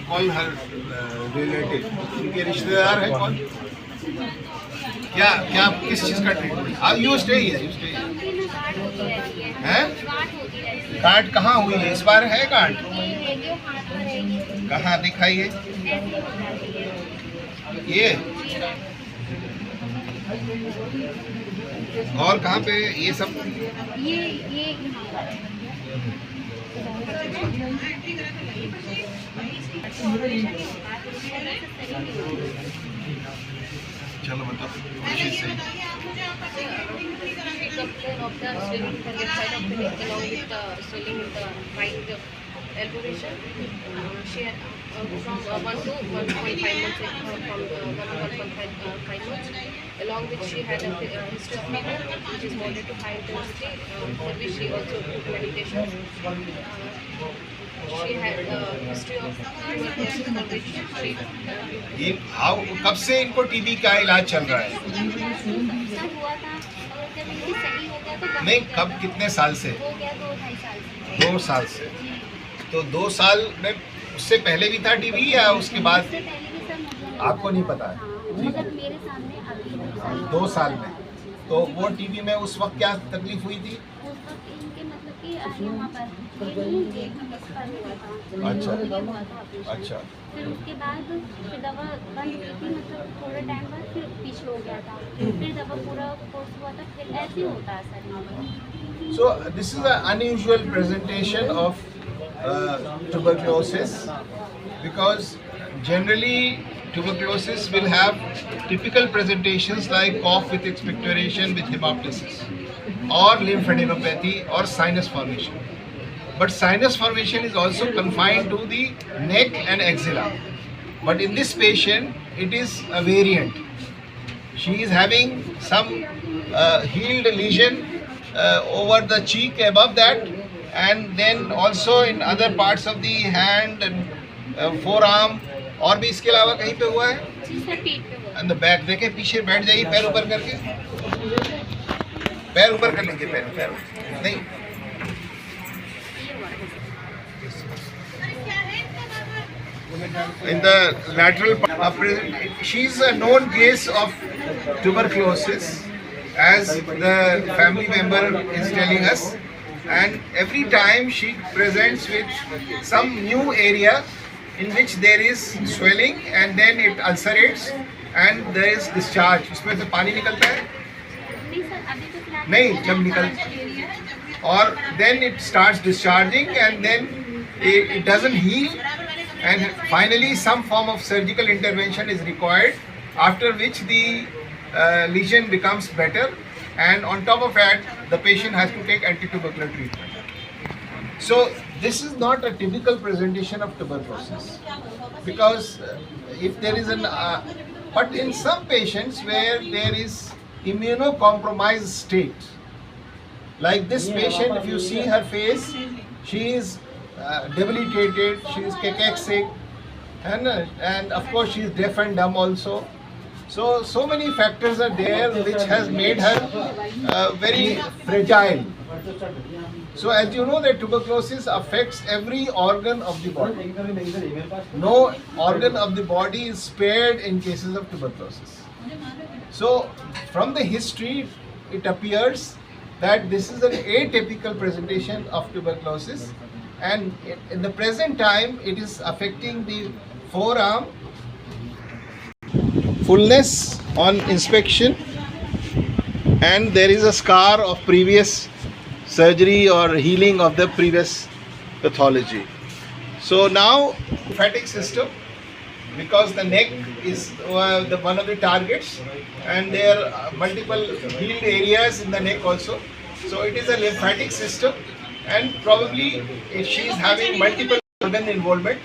Call her relative, उनके रिश्तेदार हैं कौन? क्या क्या किस चीज़ का ट्रीटमेंट? यू स्टे है? गांठ कहाँ हुई है इस बार? है गांठ कहाँ दिखाइए? ये और कहाँ पे ये सब? चलो बताओ कोशिश से। Elbow region. She had from 1 to 1.5 months, from 1 to 1.5 months, along with she had a history of fever, which is moderate to high intensity, for which she also took medication. She had a history of tuberculosis, for which she ये कब से इनको TB का इलाज चल रहा है? नहीं, कब, कितने साल से? 2 साल से। तो 2 साल में उससे पहले भी था टीबी या उसके बाद? आपको नहीं पता है? मेरे सामने अभी 2 साल में। तो वो टीबी में उस वक्त क्या तकलीफ हुई थी? उस वक्त इनके मतलब कि यहाँ पर अच्छा अच्छा। अच्छा। फिर उसके बाद फिर दवा बंद की थी, मतलब थोड़े टाइम बाद फिर पीछे हो गया था, फिर दवा पूरा कोर्स हुआ था, फिर ऐसे ही होता है sir. So this is an unusual presentation of tuberculosis, because generally tuberculosis will have typical presentations like cough with expectoration with hemoptysis, or lymphadenopathy, or sinus formation. But sinus formation is also confined to the neck and axilla. But in this patient, it is a variant. She is having some healed lesion over the cheek above that, and then also in other parts of the hand and forearm. और भी इसके अलावा कहीं पे हुआ है? And the back. देखें, पीछे बैठ जाइए, पैर ऊपर करके, पैर ऊपर कर लीजिए, पैर नहीं, in the lateral part. She is a known case of tuberculosis, as the family member is telling us, and every time she presents with some new area in which there is swelling, and then it ulcerates and there is discharge. उसमें से पानी निकलता है? नहीं, जब निकल, और then it starts discharging, and then it doesn't heal, and finally some form of surgical intervention is required, after which the lesion becomes better, and on top of that the patient has to take anti-tubercular treatment. So this is not a typical presentation of tuberculosis, because if there is an but in some patients where there is immunocompromised state, like this patient, if you see her face, she is debilitated, she is cachexic, and of course she is deaf and dumb also. So many factors are there which has made her very fragile. So as you know that tuberculosis affects every organ of the body. No organ of the body is spared in cases of tuberculosis. So from the history, it appears that this is an atypical presentation of tuberculosis, and in the present time it is affecting the forearm. Fullness on inspection, and there is a scar of previous surgery or healing of the previous pathology. So now lymphatic system, because the neck is one of the targets, and there are multiple healed areas in the neck also. So it is a lymphatic system, and probably she is having multiple organ involvement,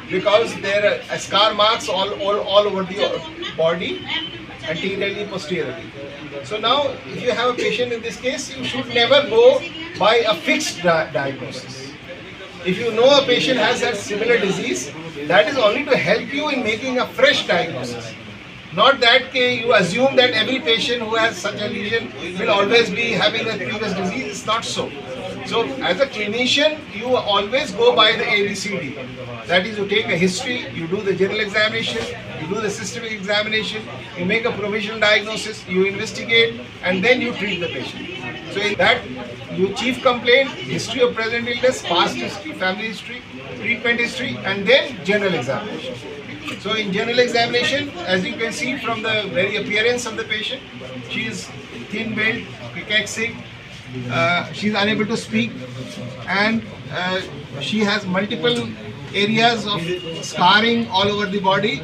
because there are scar marks all over the body, anteriorly, posteriorly. So now if you have a patient in this case, you should never go by a fixed diagnosis. If you know a patient has a similar disease, that is only to help you in making a fresh diagnosis. Not that you assume that every patient who has such a lesion will always be having a previous disease. It's not so. So as a clinician, you always go by the ABCD. That is, you take a history, you do the general examination, you do the systemic examination, you make a provisional diagnosis, you investigate, and then you treat the patient. So in that, you chief complaint, history of present illness, past history, family history, treatment history, and then general examination. So in general examination, as you can see from the very appearance of the patient, she is thin-built, cachectic, she is unable to speak, and she has multiple areas of scarring all over the body,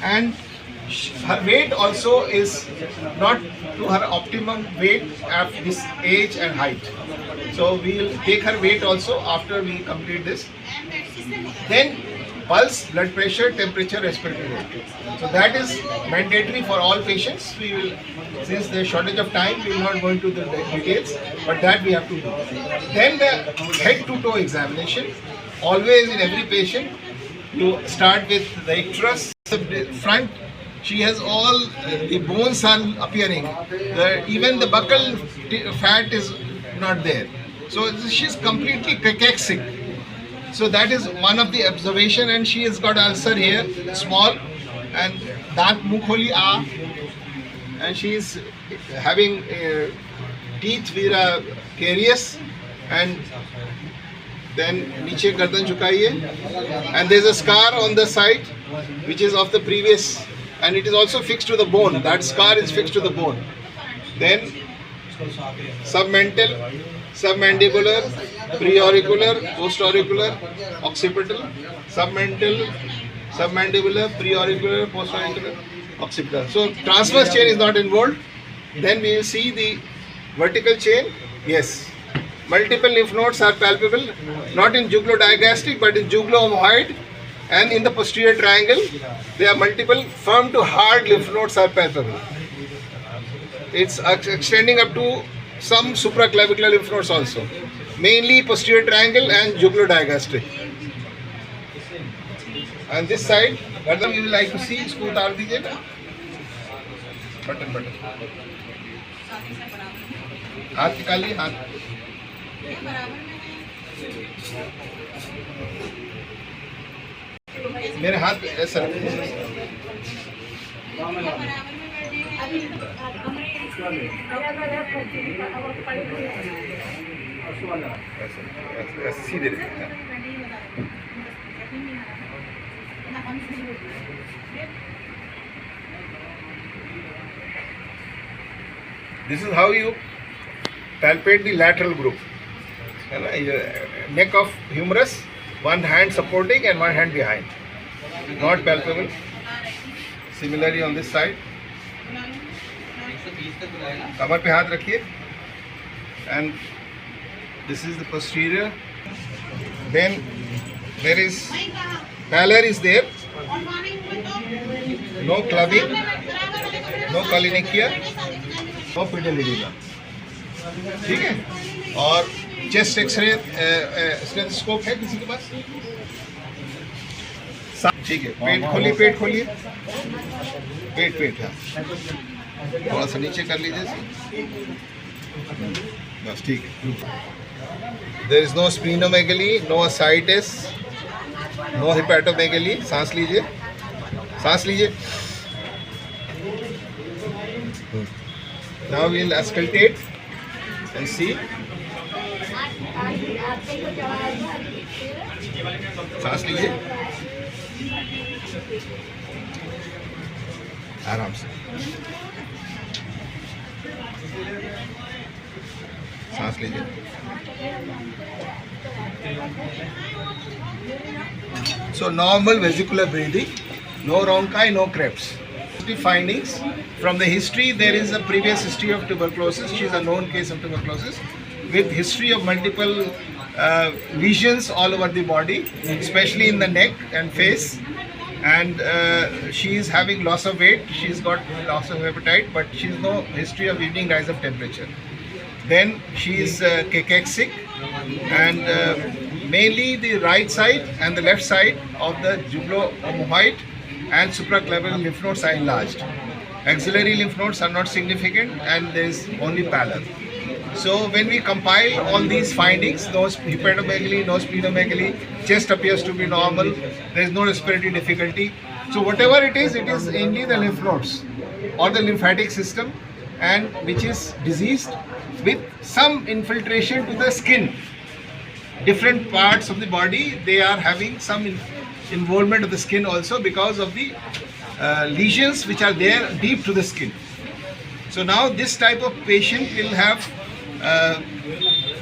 and her weight also is not to her optimum weight at this age and height. So we will take her weight also after we complete this. Then pulse, blood pressure, temperature, respiratory rate. So that is mandatory for all patients. We will, since there is shortage of time, we will not go into the details, but that we have to do. Then the head to toe examination. Always in every patient, you start with the icterus. The front, she has all the bones are appearing. Even the buccal fat is not there. So she is completely cachectic. So that is one of the observation, and she has got ulcer here, small, and dant mukh kholi a, and she is having teeth which are carious, and then niche gardan jhukaiye, and there is a scar on the side which is of the previous, and it is also fixed to the bone. That scar is fixed to the bone. Then submental, submandibular, preauricular, postauricular, occipital, submental, submandibular, preauricular, postauricular, occipital. So transverse chain is not involved. Then we will see the vertical chain. Yes. Multiple lymph nodes are palpable, not in jugulo-digastric but in jugulo-omohyoid, and in the posterior triangle there are multiple firm to hard lymph nodes are palpable. It's extending up to some supraclavicular lymph nodes also, mainly posterior triangle and jugulo-digastric. And this side, whether you will like to see, इसको उतार दीजिए ना, button हाथ निकालिए, हाथ मेरे हाथ ऐसा सीधे. This is how you palpate the lateral group. Neck of humerus, one hand supporting and one hand behind. Not palpable. Similarly on this side. कमर पे हाथ रखिए. And this is the posterior. Then there is pallor is there. No clubbing, no cholynychia, no pedal edema. ठीक है. और chest x ray stethoscope है किसी के पास? ठीक है. पेट खोलिए. पेट हाँ. थोड़ा सा नीचे कर लीजिए. बस ठीक है. There is no splenomegaly, no ascites, no hepatomegaly. सांस लीजिए. Now we will auscultate and see. सांस लीजिए आराम से. सांस लीजिए. So normal vesicular breathing, no rhonchi, no Krebs. The findings from the history, there is a previous history of tuberculosis. She is a known case of tuberculosis with history of multiple lesions all over the body, especially in the neck and face. And she is having loss of weight. She's got loss of appetite, but she has no history of evening rise of temperature. Then she is cachectic, and mainly the right side and the left side of the jugulo-omohyoid and supraclavicular lymph nodes are enlarged. Axillary lymph nodes are not significant, and there is only pallor. So when we compile all these findings, no hepatomegaly, no splenomegaly, chest appears to be normal, there is no respiratory difficulty. So whatever it is only the lymph nodes or the lymphatic system, and which is diseased with some infiltration to the skin. Different parts of the body, they are having some involvement of the skin also because of the lesions which are there deep to the skin. So now this type of patient will have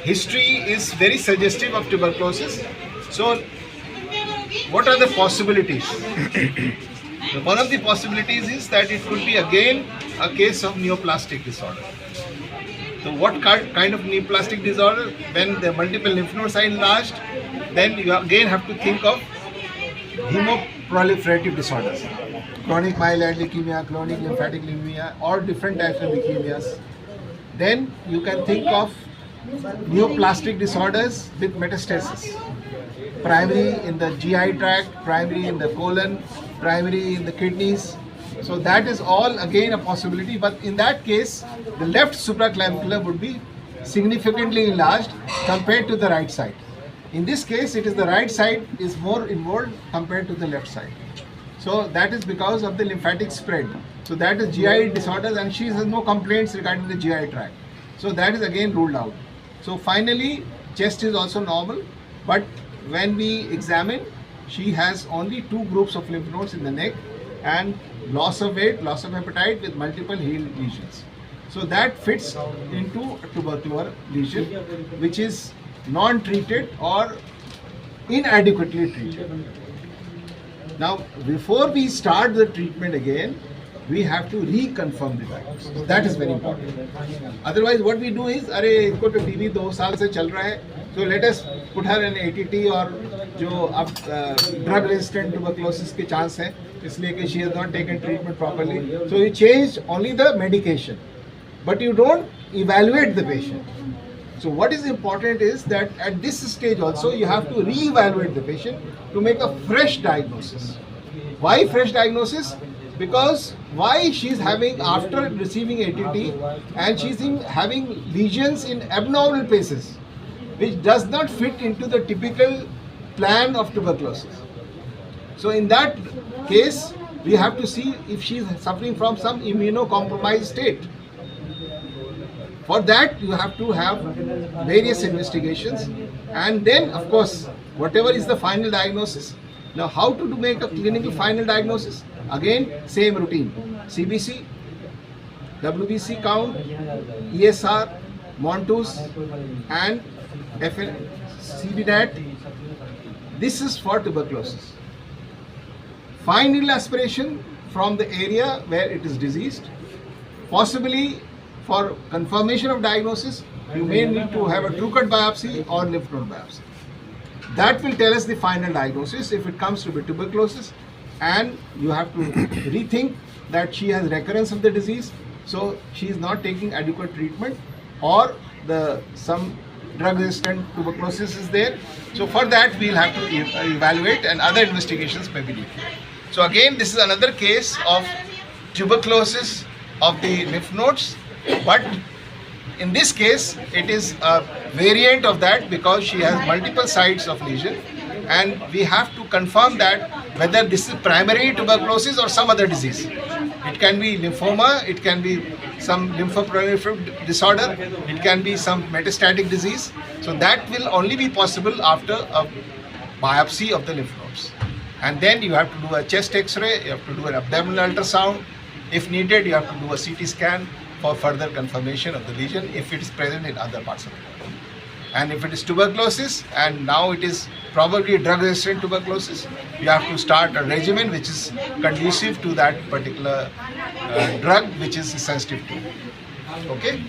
history is very suggestive of tuberculosis. So what are the possibilities? One of the possibilities is that it could be again a case of neoplastic disorder. So what kind of neoplastic disorder? When the multiple lymph nodes are enlarged, then you again have to think of hemoproliferative disorders. Chronic myeloid leukemia, chronic lymphatic leukemia, or different types of leukemias. Then you can think of neoplastic disorders with metastasis. Primary in the GI tract, primary in the colon, primary in the kidneys. So that is all again a possibility, but in that case, the left supraclavicular would be significantly enlarged compared to the right side. In this case, it is the right side is more involved compared to the left side. So that is because of the lymphatic spread. So that is GI disorders, and she has no complaints regarding the GI tract. So that is again ruled out. So finally, chest is also normal, but when we examine, she has only 2 groups of lymph nodes in the neck and loss of weight, loss of appetite with multiple healed lesions. So that fits into a tubercular lesion which is non-treated or inadequately treated. Now before we start the treatment again, we have to reconfirm the diagnosis. So that is very important. Otherwise what we do is, अरे इसको तो TB 2 साल से चल रहा है, so let us put her in ATT और जो अब drug resistant tuberculosis के चांस है, इसलिए कि she has not taken treatment properly. So you change only the medication, but you don't evaluate the patient. So what is important is that at this stage also you have to re-evaluate the patient to make a fresh diagnosis. Why fresh diagnosis? Because why she is having, after receiving ATT, and she is having lesions in abnormal places, which does not fit into the typical plan of tuberculosis. So in that case, we have to see if she is suffering from some immunocompromised state. For that, you have to have various investigations, and then of course, whatever is the final diagnosis. Now, how to make a clinical final diagnosis? Again, same routine. CBC, WBC count, ESR, Montus, and CBDAT. This is for tuberculosis. Fine needle aspiration from the area where it is diseased. Possibly for confirmation of diagnosis, you may need to have a true cut biopsy or lymph node biopsy. That will tell us the final diagnosis if it comes to be tuberculosis, and you have to rethink that she has recurrence of the disease, so she is not taking adequate treatment, or some drug resistant tuberculosis is there. So for that we will have to evaluate, and other investigations may be needed. So again, this is another case of tuberculosis of the lymph nodes, but in this case it is a variant of that because she has multiple sites of lesion, and we have to confirm that whether this is primary tuberculosis or some other disease. It can be lymphoma, it can be some lymphoproliferative disorder, it can be some metastatic disease. So that will only be possible after a biopsy of the lymph nodes. And then you have to do a chest x-ray, you have to do an abdominal ultrasound. If needed, you have to do a CT scan for further confirmation of the lesion if it is present in other parts of the body. And if it is tuberculosis, and now it is probably drug-resistant tuberculosis, you have to start a regimen which is conducive to that particular drug which is sensitive to. Okay?